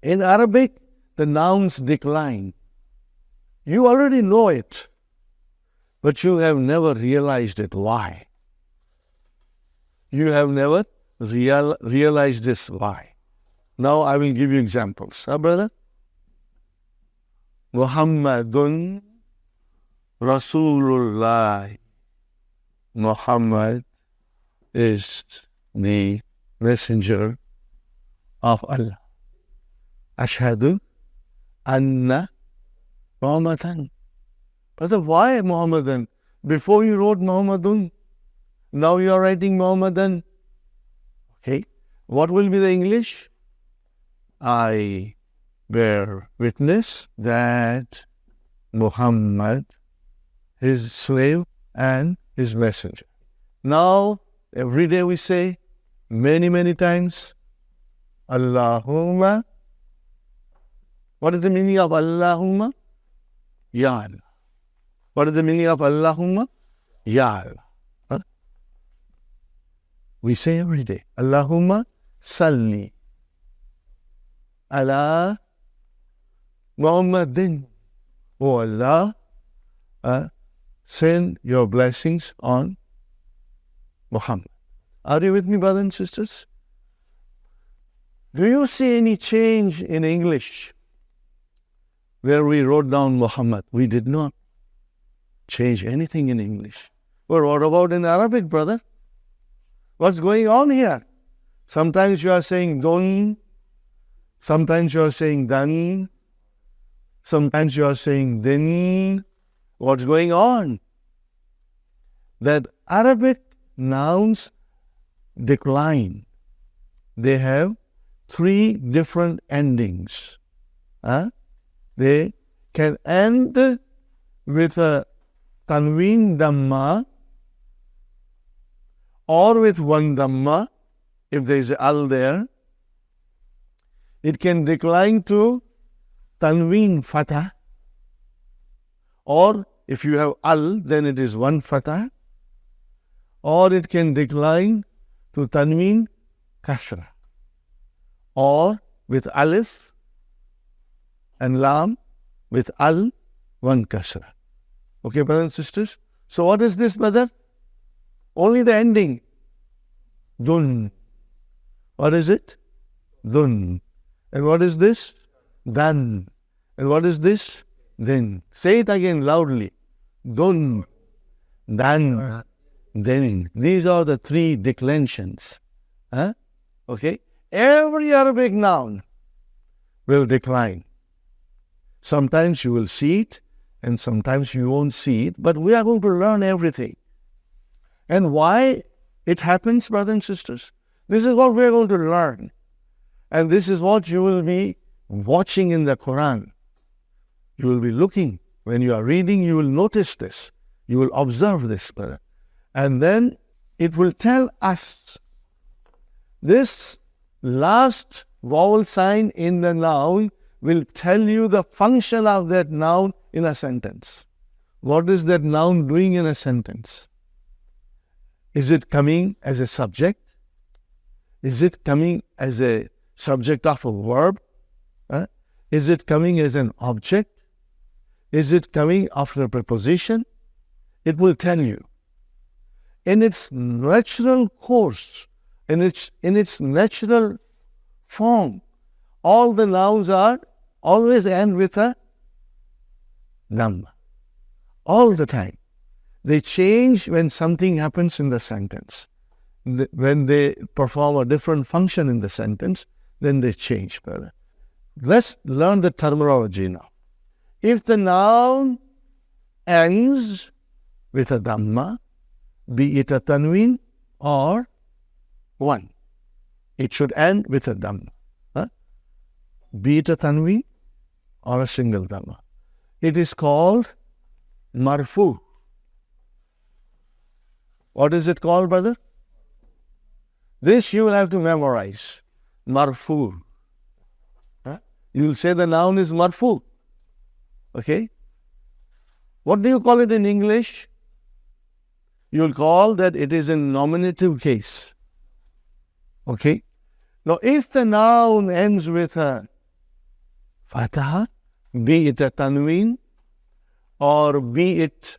In Arabic, the nouns decline. You already know it, but you have never realized it. Why? You have never realized this. Why? Now I will give you examples. Huh, brother? Muhammadun Rasulullah. Muhammad is the messenger of Allah. Ashhadu anna Muhammadan. Brother, why Muhammadan? Before you wrote Muhammadun, now you are writing Muhammadan. Okay, what will be the English? I bear witness that Muhammad, his slave and his messenger. Now, every day we say, many times, Allahumma. What is the meaning of Allahumma? Ya Allah. What is the meaning of Allahumma? Ya Allah. Huh? We say every day, Allahumma salli ala Muhammadin. Oh Allah, send your blessings on Muhammad. Are you with me, brothers and sisters? Do you see any change in English where we wrote down Muhammad? We did not change anything in English. But what about in Arabic, brother? What's going on here? Sometimes you are saying don, sometimes you are saying dan, sometimes you are saying din. What's going on? That Arabic nouns decline. They have 3 different endings. They can end with a tanween dhamma or with one dhamma if there is al there. It can decline to tanween fatah, or if you have al, then it is one fatah, or it can decline to tanween kasra, or with alif and lam, with al, one kasra. Okay, brothers and sisters? So what is this, brother? Only the ending. Dun. What is it? Dun. And what is this? Dan. And what is this? Then. Say it again loudly. Dun. Dan. Then. These are the 3 declensions. Okay? Every Arabic noun will decline. Sometimes you will see it, and sometimes you won't see it, but we are going to learn everything. And why it happens, brothers and sisters? This is what we are going to learn. And this is what you will be watching in the Quran. You will be looking. When you are reading, you will notice this. You will observe this, brother. And then it will tell us this last vowel sign in the noun will tell you the function of that noun in a sentence. What is that noun doing in a sentence? Is it coming as a subject? Is it coming as a subject of a verb? Is it coming as an object? Is it coming after a preposition? It will tell you. In its natural course, in its natural form, all the nouns are always end with a dhamma. All the time. They change when something happens in the sentence. When they perform a different function in the sentence, then they change, brother. Let's learn the terminology now. If the noun ends with a dhamma, be it a tanween or one, it should end with a dhamma. Be it a tanween or a single dhamma. It is called marfu. What is it called, brother? This you will have to memorize. Marfu. You will say the noun is marfu. Okay? What do you call it in English? You will call that it is in nominative case. Okay? Now, if the noun ends with a fatha, be it a tanween or be it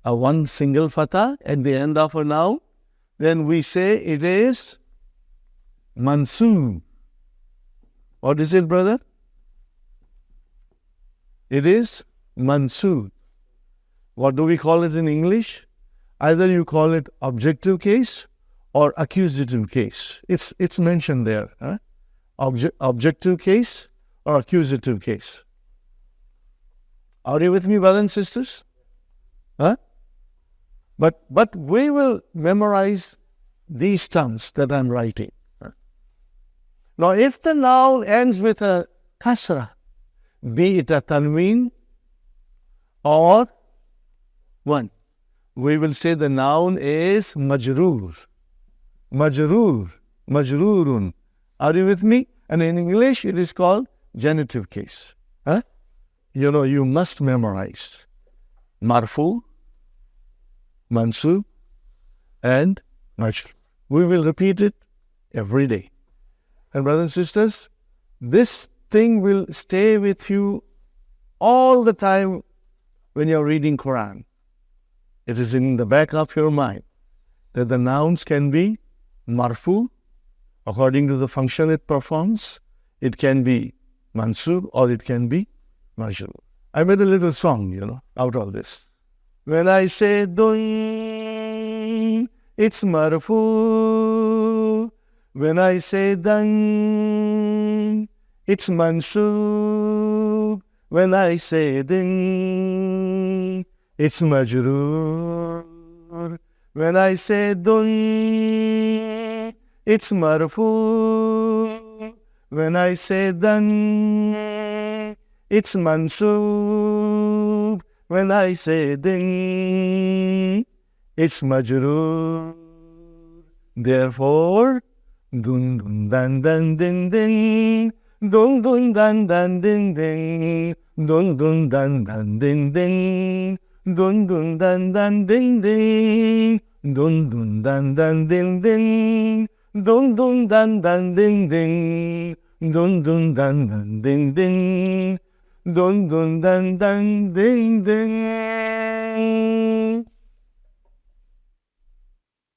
a one single fatha at the end of a noun, then we say it is mansoob. What is it, brother? It is mansoob. What do we call it in English? Either you call it objective case or accusative case. It's mentioned there. Huh? Objective case or accusative case. Are you with me, brothers and sisters? Huh? But we will memorize these terms that I'm writing. Now, if the noun ends with a kasra, be it a tanween or one, we will say the noun is majroor. Majroor. Majroorun. Are you with me? And in English, it is called genitive case. Huh? You know, you must memorize marfu, mansub, and majroor. We will repeat it every day. And brothers and sisters, this thing will stay with you all the time when you're reading Quran. It is in the back of your mind that the nouns can be marfu, according to the function it performs. It can be mansub or it can be majroor. I made a little song, out of this. When I say dun, it's marfu. When I say dan, it's mansub. When I say din, it's majroor. When I say dun, it's marfu. When I say dan, it's mansub. When I say din, it's majroor. Therefore, dun dun dan dan din din, dun dun dan dan din din, dun dun dan dan din din, dun dun dan dan din din, dun dun dan dan din din, dun dun dan dan din din, dun dun dan dan din din, dun dun dan dan din din.